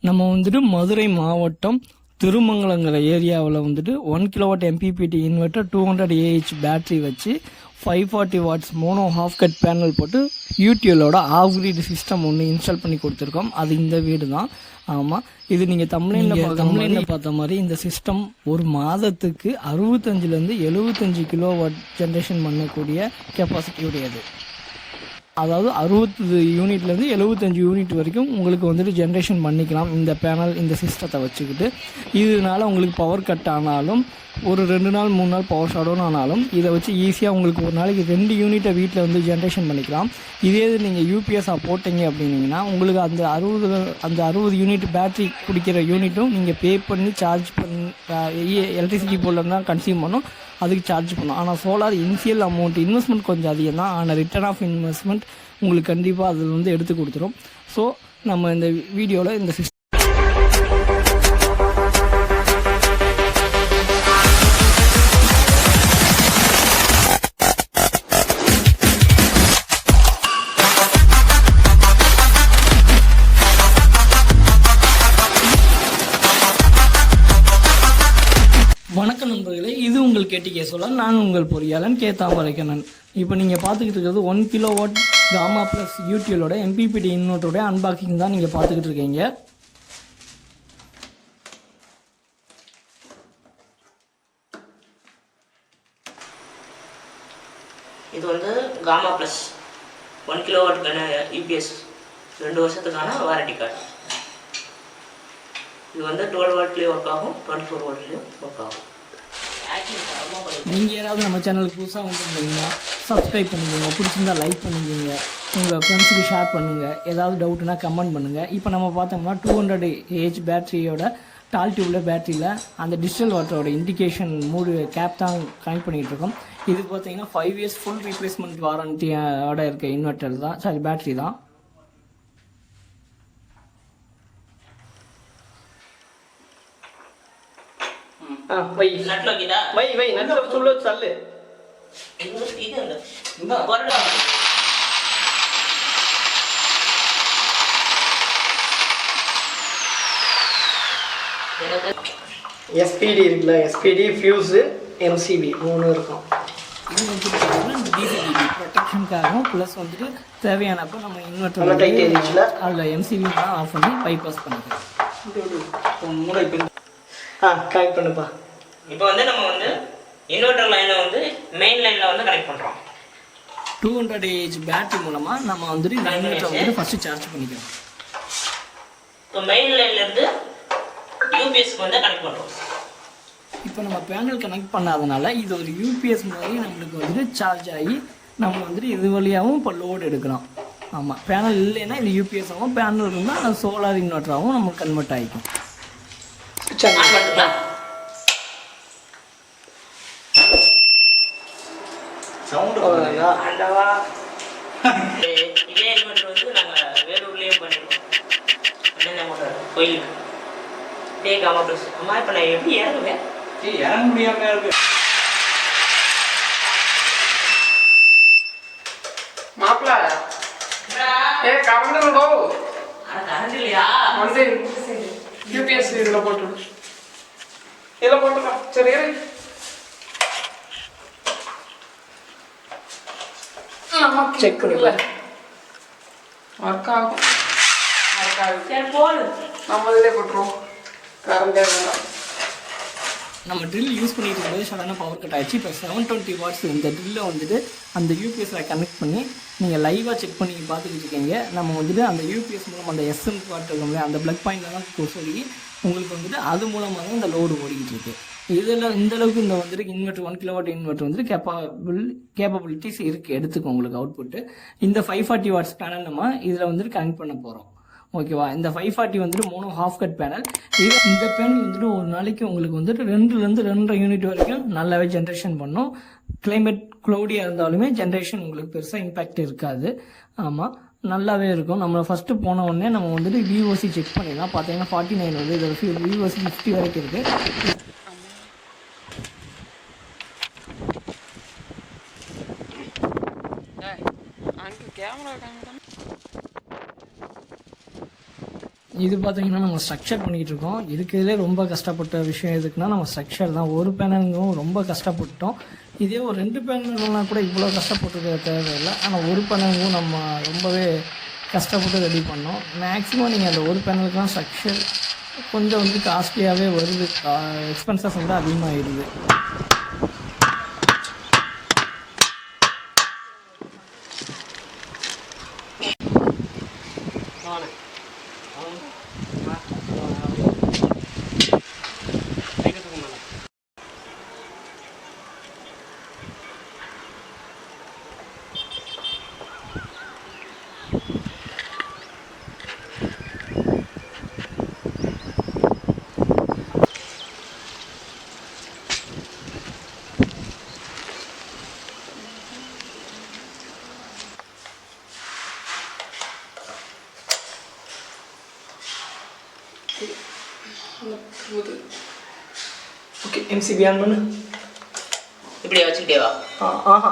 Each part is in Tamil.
நம்ம வந்துட்டு மதுரை மாவட்டம் திருமங்கலங்கிற ஏரியாவில் வந்துட்டு 1 kilowatt MPPT inverter 200 AH battery வச்சு 540 watts mono half cut panel போட்டு யூடியூலோட ஹை-brid சிஸ்டம் ஒன்று இன்ஸ்டால் பண்ணி கொடுத்துருக்கோம். அது இந்த வீடு தான். ஆமாம், இது நீங்கள் தமிழ்நாட்டில் பார்த்த மாதிரி இந்த சிஸ்டம் ஒரு மாதத்துக்கு 65லேருந்து 75 கிலோவாட் ஜென்ரேஷன் பண்ணக்கூடிய கெப்பாசிட்டி உடையது. அதாவது 60 யூனிட்லேருந்து 75 யூனிட் வரைக்கும் உங்களுக்கு வந்துட்டு ஜென்ரேஷன் பண்ணிக்கலாம் இந்த பேனல், இந்த சிஸ்டத்தை வச்சுக்கிட்டு. இதனால உங்களுக்கு பவர் கட் ஆனாலும் ஒரு 2 நாள் 3 நாள் பவர் ஷாடவுன் ஆனாலும் இதை வச்சு ஈஸியாக உங்களுக்கு ஒரு நாளைக்கு 2 யூனிட்டை வீட்டில் வந்து ஜென்ரேஷன் பண்ணிக்கலாம். இதே இது நீங்கள் யூபிஎஸ்ஸாக போட்டிங்க அப்படின்னீங்கன்னா உங்களுக்கு அந்த 60 யூனிட் பேட்டரி குடிக்கிற யூனிட்டும் நீங்கள் பே பண்ணி சார்ஜ் பண்ணி எலக்ட்ரிசிட்டி போர்டில் தான் கன்சியூம் பண்ணும், அதுக்கு சார்ஜ் பண்ணும். ஆனால் சோலார் இனிஷியல் அமௌண்ட் இன்வெஸ்ட்மெண்ட் கொஞ்சம் அதிகம் தான், ஆனால் ரிட்டர்ன் ஆஃப் இன்வெஸ்ட்மெண்ட் உங்களுக்கு கண்டிப்பாக அதில் வந்து எடுத்து கொடுத்துரும். ஸோ நம்ம இந்த வீடியோவில் இந்த சிஸ்டம் வணக்கம் நண்பர்களே, இது உங்கள் ktksolar. நான் உங்கள் பொறியாளன் தாமரைக்கண்ணன். இப்போ நீங்கள் பார்த்துக்கிட்டு இருக்கிறது 1 கிலோவாட் காமா ப்ளஸ் யூடியூலோட MPPT இன்வெர்ட்டரோட அன்பாக்சிங் தான் நீங்கள் பார்த்துக்கிட்டு இருக்கீங்க. இது வந்து காமா ப்ளஸ் 1 கிலோவாட்டுக்கான யூபிஎஸ் 2 வருஷத்துக்கான வாரண்டி கார்டு. இது வந்து 12 வாட்லேயும் ஒர்க் ஆகும், 24 வாட்லேயும் ஒர்க் ஆகும். நீங்கள் யாராவது நம்ம சேனலுக்கு புதுசாக வந்துருந்தீங்கன்னா சப்ஸ்கிரைப் பண்ணிக்கோங்க, பிடிச்சிருந்தா லைக் பண்ணிக்கோங்க, உங்கள் ஃப்ரெண்ட்ஸுக்கு ஷேர் பண்ணுங்கள், ஏதாவது டவுட்னா கமெண்ட் பண்ணுங்கள். இப்போ நம்ம பார்த்தோம்னா 200 AH பேட்டரியோட டால் டியூப்ல பேட்டரியில் அந்த டிஜிட்டல் வாட்டரோட இண்டிகேஷன் மூடு கேப் தான் கனெக்ட் பண்ணிகிட்டு இருக்கோம். இது பார்த்தீங்கன்னா 5 இயர்ஸ் ஃபுல் ரீப்ளேஸ்மெண்ட் வாரண்டியோட இருக்க இன்வெர்ட்டர் தான், சாரி பேட்டரி தான். வை நட்ல சொல்ல சல்லு SPD இருக்குல்ல, SPD ஃபியூஸ் MCB 3 இருக்கும். இது வந்து DCDB ப்ரொடெக்ஷனுக்காகவும் ப்ளஸ் வந்துட்டு தேவையானப்போ நம்ம இன்வெர்ட்டர் அதில் MCB தான் ஆஃப் பண்ணி பைபாஸ் பண்ணிக்கலாம். கனெக்ட் பண்ணுப்பா. இப்போ வந்து நம்ம வந்து இன்வெர்ட்டர் லைனை வந்து மெயின் லைனில் வந்து கனெக்ட் பண்ணுறோம். 200 AH பேட்டரி மூலமாக நம்ம வந்துட்டு இந்த இன்வெர்ட்டரை வந்து ஃபஸ்ட்டு சார்ஜ் பண்ணிக்கிறோம். இப்போ மெயின் லைன்லேருந்து யூபிஎஸ்க்கு வந்து கனெக்ட் பண்ணுறோம். இப்போ நம்ம பேனல் கனெக்ட் பண்ணாதனால இது ஒரு யூபிஎஸ் மாதிரி நம்மளுக்கு வந்துட்டு சார்ஜ் ஆகி நம்ம வந்துட்டு இது வழியாகவும் இப்போ லோடு எடுக்கலாம். ஆமாம், பேனல் இல்லைன்னா இது யூபிஎஸ் ஆகும், பேனல் இருந்தால் அது சோலார் இன்வெர்ட்டராகவும் நமக்கு கன்வெர்ட் ஆகிக்கும். இதே இன்வெர்ட்டர் வந்து நாங்கள் வேலூர்லேயும் பண்ணிருக்கோம், கோயிலுக்கு. இதே காமா ப்ளஸ். அம்மா இப்போ நான் எப்படி இறங்குவேன்? இறங்க முடியாம இருக்கு மாப்பிள்ள. கரண்ட் கரண்ட் இல்லையா? வந்து யூபிஎஸ் இதில் போட்டுருங்க, இதில் போட்டுக்கலாம். சரி செக் பண்ணிக்கல, ஒர்க் ஆகும். சரி போடு, நம்ம இதிலே போட்டுருவோம். கரண்டே வேண்டாம். நம்ம ட்ரில் யூஸ் பண்ணிட்டு இருக்கும்போது சடனாக பவர் கட் ஆகிடுச்சு. இப்போ 720 வாட்ஸ் இந்த ட்ரில்லை வந்துட்டு அந்த யூபிஎஸ்ஸில் கனெக்ட் பண்ணி நீங்கள் லைவாக செக் பண்ணி பார்த்துக்கிட்டு இருக்கீங்க. நம்ம வந்துட்டு அந்த யூபிஎஸ் மூலம் அந்த SM பார்ட் இருக்கோம்ல, அந்த ப்ளக் பாயிண்டில் தான் சொல்லி உங்களுக்கு வந்துட்டு அது மூலமாக தான் இந்த லோடு ஓடிக்கிட்டு இருக்குது. இதில் இந்தளவுக்கு இந்த வந்துட்டு இன்வெர்ட்டர் 1 கிலோவாட் இன்வெர்ட்டர் வந்துட்டு கேப்பபிலிட்டிஸ் இருக்குது, எடுத்துக்கும் உங்களுக்கு அவுட்புட்டு. இந்த 540 வாட்ஸ் பேனல் நம்ம இதில் வந்துட்டு கனெக்ட் பண்ண போகிறோம். ஓகேவா? இந்த 540 வந்துட்டு மோனோ ஹாஃப் கட் பேனல். இந்த பேனல் வந்துட்டு ஒரு நாளைக்கு உங்களுக்கு வந்துட்டு 2லேருந்து 2.5 யூனிட் வரைக்கும் நல்லாவே ஜென்ரேஷன் பண்ணும். கிளைமேட் க்ளௌடியாக இருந்தாலுமே ஜென்ரேஷன் உங்களுக்கு பெருசாக இம்பேக்ட் இருக்காது. ஆமாம், நல்லாவே இருக்கும். நம்ம ஃபஸ்ட்டு போன உடனே நம்ம வந்துட்டு VOC செக் பண்ணிடலாம். பார்த்தீங்கன்னா 49 வருது, இதோட VOC 50 வரைக்கும் இருக்குது. இது பார்த்தீங்கன்னா நம்ம ஸ்ட்ரக்சர் பண்ணிகிட்டு இருக்கோம். இதுக்குதுலே ரொம்ப கஷ்டப்பட்ட விஷயம் எதுக்குன்னா நம்ம ஸ்ட்ரக்சர் தான். ஒரு பேனலுங்கும் ரொம்ப கஷ்டப்பட்டோம். இதே ஒரு 2 பேனல்னால் கூட இவ்வளோ கஷ்டப்பட்டுருக்க தேவையில்லை. ஆனால் ஒரு பேனலுங்கும் நம்ம ரொம்பவே கஷ்டப்பட்டு ரெடி பண்ணோம். மேக்ஸிமம் நீங்கள் அந்த ஒரு பேனலுக்குலாம் ஸ்ட்ரக்சர் கொஞ்சம் வந்து காஸ்ட்லியாகவே வருது, எக்ஸ்பென்சஸ் வந்து அதிகமாகிடுது. ஓகே, எம்சிபி ஆன் பண்ணு. இப்படியே வச்சுக்கிட்டே வா. ஆஹா,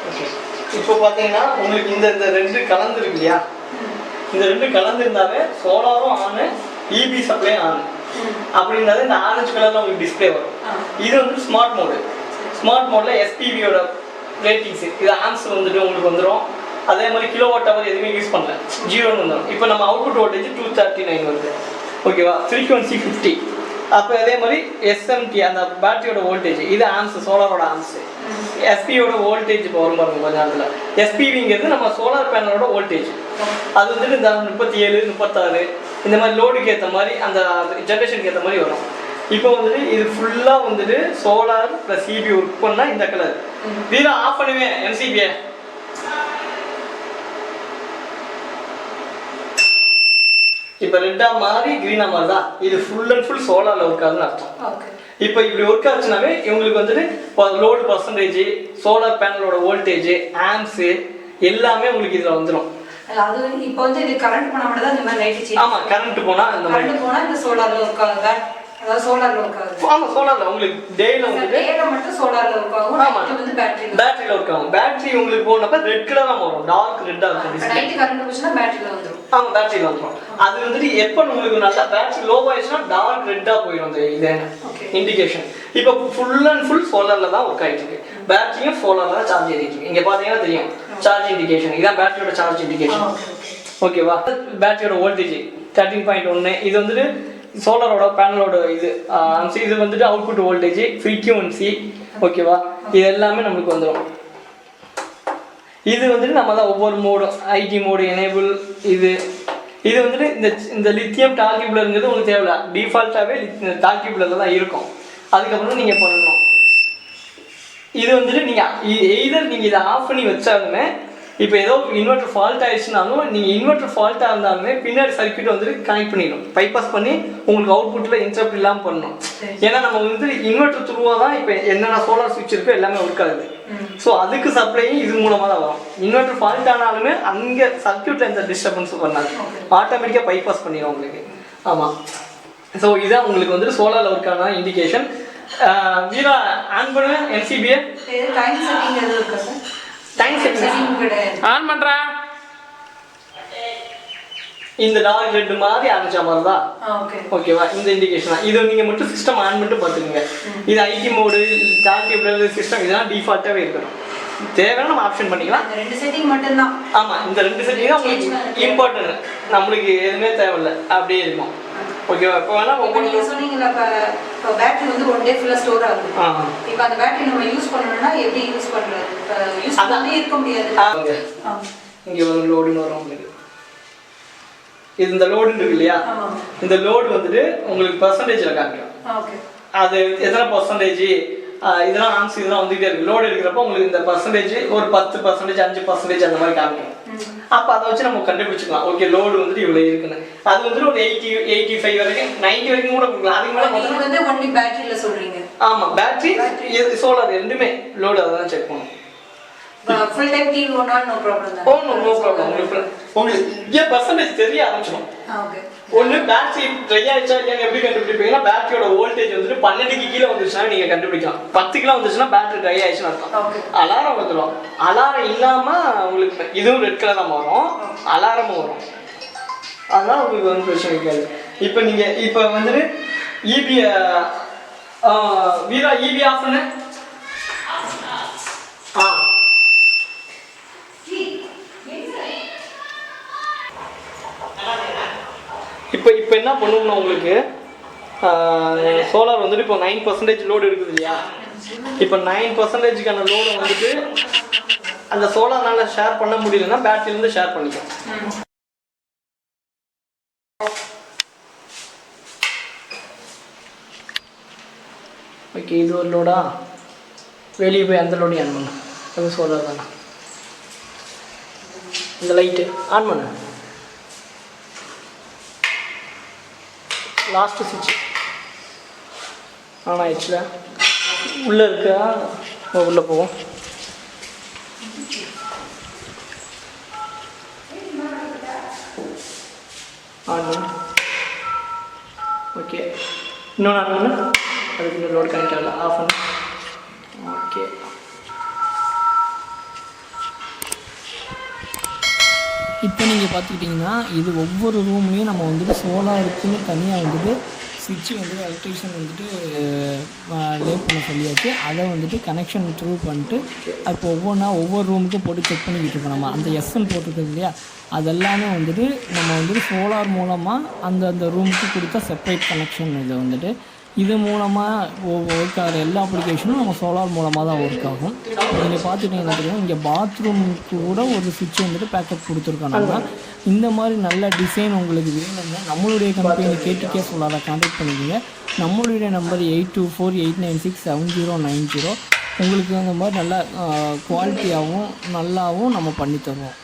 ஓகே. இப்போ பார்த்தீங்கன்னா உங்களுக்கு இந்த 2 கலந்துருக்கு இல்லையா? இந்த 2 கலந்துருந்தாவே சோலாரும் ஆனு, இபி சப்ளை ஆனு. அப்படின்றது இந்த ஆரஞ்சு கலரில் உங்களுக்கு டிஸ்பிளே வரும். இது வந்து ஸ்மார்ட் மோடு. ஸ்மார்ட் மோடில் எஸ்பிபியோட ரேட்டிங்ஸு, இது ஆம்ஸ் வந்துட்டு உங்களுக்கு வந்துடும். அதே மாதிரி கிலோவாட் ஹவர் எதுவுமே யூஸ் பண்ணல, 0ன்னு வந்துடும். இப்போ நம்ம அவுட்புட் வோல்டேஜ் 239 வருது, ஓகேவா? ஃப்ரீக்வன்சி 50. அப்போ அதே மாதிரி எஸ்எம்டி அந்த பேட்டரியோட வோல்டேஜ், இது ஆம்ஸ், சோலாரோட ஆம்ஸ். எஸ்பியோட வோல்டேஜ் இப்போ வரும் பாருங்க கொஞ்ச நேரத்தில். எஸ்பிவிங்கிறது நம்ம சோலார் பேனலோட வோல்டேஜ். அது வந்துட்டு இந்த 37, 36 இந்த மாதிரி லோடுக்கு ஏற்ற மாதிரி அந்த ஜென்ரேஷனுக்கு ஏற்ற மாதிரி வரும். இப்போ வந்துட்டு இது ஃபுல்லாக வந்துட்டு சோலார் ப்ளஸ் இபி ஒர்க் பண்ணால் இந்த கலர். வீரா ஆஃப் பண்ணுவேன் எம்சிபியை. இப்போ ரெட்டாக மாறி க்ரீனாக மாதிரி தான். இது ஃபுல் அண்ட் ஃபுல் சோலாரில் ஒர்க் ஆகுதுன்னு அர்த்தம். இப்போ இப்படி ஒர்க் ஆச்சுனாவே இவங்களுக்கு வந்துட்டு லோடு பர்சன்டேஜ், சோலார் பேனலோட வோல்டேஜ், ஆம்ஸு எல்லாமே உங்களுக்கு இதில் வந்துடும். அது வந்து இப்போ வந்து இது கரண்ட் போனா மட்டும் தான் இந்த மாதிரி லைட் சேஞ்ச். ஆமா, கரண்ட் போனா அந்த மாதிரி. கரண்ட் போனா இந்த சோலார்ல ஒர்க் ஆகுது. அதாவது சோலார்ல ஒர்க் ஆகுது. ஆமா, சோலார்ல உங்களுக்கு டேல வந்து டேல மட்டும் சோலார்ல ஒர்க் ஆகும். நைட் வந்து பேட்டரில ஒர்க் ஆகும். பேட்டரி உங்களுக்கு போனப்ப ரெட் கலரா வரும், டார்க் ரெட்டா இருக்கும் டிஸ்ப்ளே. நைட் கரண்ட் போச்சுனா பேட்டரில வந்துரும். ஆமா, பேட்டரில வந்துரும். அது வந்துட்டு எப்ப உங்களுக்கு நல்லா பேட்டரி லோ ஆயிடுச்சுனா டார்க் ரெட்டா போயிடும் அந்த இது இண்டிகேஷன். இப்போ ஃபுல் அண்ட் ஃபுல் சோலார்ல தான் ஒர்க் ஆயிட்டு இருக்கு. பேட்டரியும் சோலார்ல தான் சார்ஜ் ஏறிட்டு இருக்கு. இங்க பாத்தீங்கன்னா தெரியும் சார்ஜ் இண்டிகேஷன். இதான் பேட்டரியோட சார்ஜ் இண்டிகேஷன், ஓகேவா? பேட்டரியோட வோல்டேஜ் 13.1. இது வந்துட்டு சோலாரோட பேனலோட இது இது வந்துட்டு அவுட்புட் வோல்டேஜ், ஃப்ரீக்வன்சி, ஓகேவா? இது எல்லாமே நமக்கு வந்துடும். இது வந்துட்டு நம்ம தான் ஒவ்வொரு மோடும், ஐடி மோடு, எனேபிள், இது வந்துட்டு இந்த லித்தியம் டார்கியூப்லருங்கிறது உங்களுக்கு தேவையில்ல. டிஃபால்ட்டாகவே டார்கியூப்லர் தான் இருக்கும். அதுக்கப்புறம் நீங்கள் பண்ணணும். இது வந்துட்டு நீங்கள் இதை ஆஃப் பண்ணி வச்சாலுமே, இப்போ ஏதோ இன்வெர்டர் ஃபால்ட் ஆயிடுச்சுனாலும் நீங்கள் இன்வெர்டர் ஃபால்ட்டாக இருந்தாலுமே பின்னாடி சர்க்யூட் வந்துட்டு கனெக்ட் பண்ணிடும், பைபாஸ் பண்ணி உங்களுக்கு அவுட்புட்டில் இன்டரப்ட் இல்லாமல் பண்ணணும். ஏன்னா நம்ம வந்து இன்வெர்டர் த்ரூவாக தான் இப்போ என்னென்ன சோலார் சுவிட்ச் இருக்கோ எல்லாமே ஒர்க் ஆகுது. ஸோ அதுக்கு சப்ளையும் இது மூலமாக தான் வரும். இன்வெர்டர் ஃபால்ட் ஆனாலுமே அங்கே சர்க்யூட்டில் எந்த டிஸ்டர்பன்ஸும் பண்ணாது, ஆட்டோமேட்டிக்காக பைபாஸ் பண்ணிடும் உங்களுக்கு. ஆமாம், ஸோ இதுதான் உங்களுக்கு வந்துட்டு சோலாரில் ஒர்க்கான இண்டிகேஷன். வீரா ஆன் பண்ண என்சிபியை டைம் செட்டிங் எதுவும் இருக்கா சார்? டைம் செட்டிங் ஆன் பண்றா. இந்த டார்க் ரெட் மாதிரி ஆரம்பிச்ச மாதிரி தான், ஓகேவா? இந்த இண்டிகேஷன் இது நீங்கள் மட்டும் சிஸ்டம் ஆன் பண்ணிட்டு பார்த்துக்கோங்க. இது ஐடி மோடு, டார்க் சிஸ்டம் இதெல்லாம் டிஃபால்ட்டாகவே இருக்கணும். தேவையான நம்ம ஆப்ஷன் பண்ணிக்கலாம். இந்த 2 செட்டிங் மட்டும் தான். ஆமா, இந்த 2 செட்டிங் தான் உங்களுக்கு இம்பார்ட்டன்ட். நம்மளுக்கு எதுவுமே தேவையில்லை, அப்படியே இருக்கும், ஓகேவா? இப்போ வேணா நீங்க சொன்னீங்கல இப்போ பேட்டரி வந்து 1 டே ஃபுல்லா ஸ்டோர் ஆகுது. இப்போ அந்த பேட்டரி நம்ம யூஸ் பண்ணனும்னா எப்படி யூஸ் பண்றது? யூஸ் பண்ணாமலே இருக்க முடியாது. இங்க ஒரு லோடுன்னு வரும் உங்களுக்கு. இது இந்த லோடு இருக்கு இல்லையா? இந்த லோடு வந்துட்டு உங்களுக்கு பெர்சன்டேஜ்ல காமிக்கும். ஓகே, அது எத்தனை பெர்சன்டேஜ் இதெல்லாம் ஆன்ஸ் இதெல்லாம் வந்துகிட்டே இருக்கு. லோடு இருக்கிறப்ப உங்களுக்கு இந்த பர்சன்டேஜ் ஒரு 10%, 5% அந்த மாதிரி காமிக்கும். அப்போ அதை வச்சு நம்ம கண்டுபிடிச்சிக்கலாம், ஓகே லோடு வந்துட்டு இவ்வளோ இருக்குன்னு. அது வந்துட்டு ஒரு 80, 85 வரைக்கும், 90 வரைக்கும் கூட கொடுக்கலாம். அதுக்கு மேலே நீங்க வந்து ஒன்லி பேட்டரியில சொல்றீங்க? ஆமா, பேட்டரி சோலார் ரெண்டுமே லோடு அதை தான் செக் பண்ணும். Full time TV on on no problem தான். No problem. உங்களுக்கு ஏன் பர்சன்டேஜ் தெரிய ஆரம்பிச்சிடும். ஓகே. ஒன்று பேட்டரி ட்ரை ஆயிடுச்சா இல்லையான்னு எப்படி கண்டுபிடிப்பீங்கன்னா பேட்டரியோட வோல்டேஜ் வந்துட்டு 12க்கு கீழே வந்துச்சுன்னா நீங்கள் கண்டுபிடிக்கலாம். 10 கிலோ வந்துச்சுன்னா பேட்டரி ட்ரை ஆயிடுச்சுன்னு அர்த்தம். அலாரம் வந்துடும். அலாரம் இல்லாமல் உங்களுக்கு இதுவும் ரெட் கலராக மாறும், அலாரமும் வரும். அதனால உங்களுக்கு வந்து பிரச்சனை இருக்காது. இப்போ நீங்கள் இப்போ வந்துட்டு இபியை வீரா இபி ஆஃப் பண்ணு. இப்போ என்ன பண்ணுவோம்னா உங்களுக்கு சோலார் வந்துட்டு இப்போ 9% லோடு இருக்குது இல்லையா? இப்போ 9%க்கான லோடு வந்துட்டு அந்த சோலார்னால ஷேர் பண்ண முடியலன்னா பேட்டரியிலேருந்து ஷேர் பண்ணிக்கலாம். ஓகே, இது ஒரு லோடா. வெளியே போய் அந்த லோடு ஆன் பண்ணு. அது சோலார் தானே. இந்த லைட்டு ஆன் பண்ணு. லாஸ்ட்டு சுவிட்ச் ஆன் ஆயிடுச்சுல. உள்ளே இருக்கா? உள்ளே போவோம். ஆன் பண்ணு. ஓகே, இன்னொன்று ஆன் பண்ணு. அதுக்கு இன்னும் லோட் கனெக்ட் ஆகல. ஆஃப் பண்ணு. ஓகே, இப்போ நீங்கள் பார்த்துக்கிட்டிங்கன்னா இது ஒவ்வொரு ரூம்லேயும் நம்ம வந்துட்டு சோலாருக்குன்னு தனியாக வந்துட்டு சுவிட்சு வந்துட்டு எலக்ட்ரிஷியன் வந்துட்டு லே பண்ண சொல்லியாச்சு. அதை வந்துட்டு கனெக்ஷன் த்ரூ பண்ணிட்டு இப்போ ஒவ்வொரு ரூமுக்கும் போட்டு செக் பண்ணிக்கிட்டு இருக்கோம். நம்ம அந்த எஸ்எல் போட்டிருக்குது இல்லையா, அதெல்லாமே வந்துட்டு நம்ம வந்துட்டு சோலார் மூலமாக அந்த ரூமுக்கு கொடுத்த செப்பரேட் கனெக்ஷன். இது வந்துட்டு இது மூலமாக ஒர்க் ஆகிற எல்லா அப்ளிகேஷனும் நம்ம சோலார் மூலமாக தான் ஒர்க் ஆகும். நீங்கள் பார்த்துட்டிங்கன்னா தெரியும், இங்கே பாத்ரூமுக்கு கூட ஒரு சுவிட்ச் வந்துட்டு பேக்கப் கொடுத்துருக்கோம். நம்ம இந்த மாதிரி நல்ல டிசைன் உங்களுக்கு வேணும்னா நம்மளுடைய கம்பெனி ktksolar கான்டாக்ட் பண்ணிக்கோங்க. நம்மளுடைய நம்பர் 8248967090. உங்களுக்கு அந்த மாதிரி நல்லா குவாலிட்டியாகவும் நல்லாவும் நம்ம பண்ணித்தருவோம்.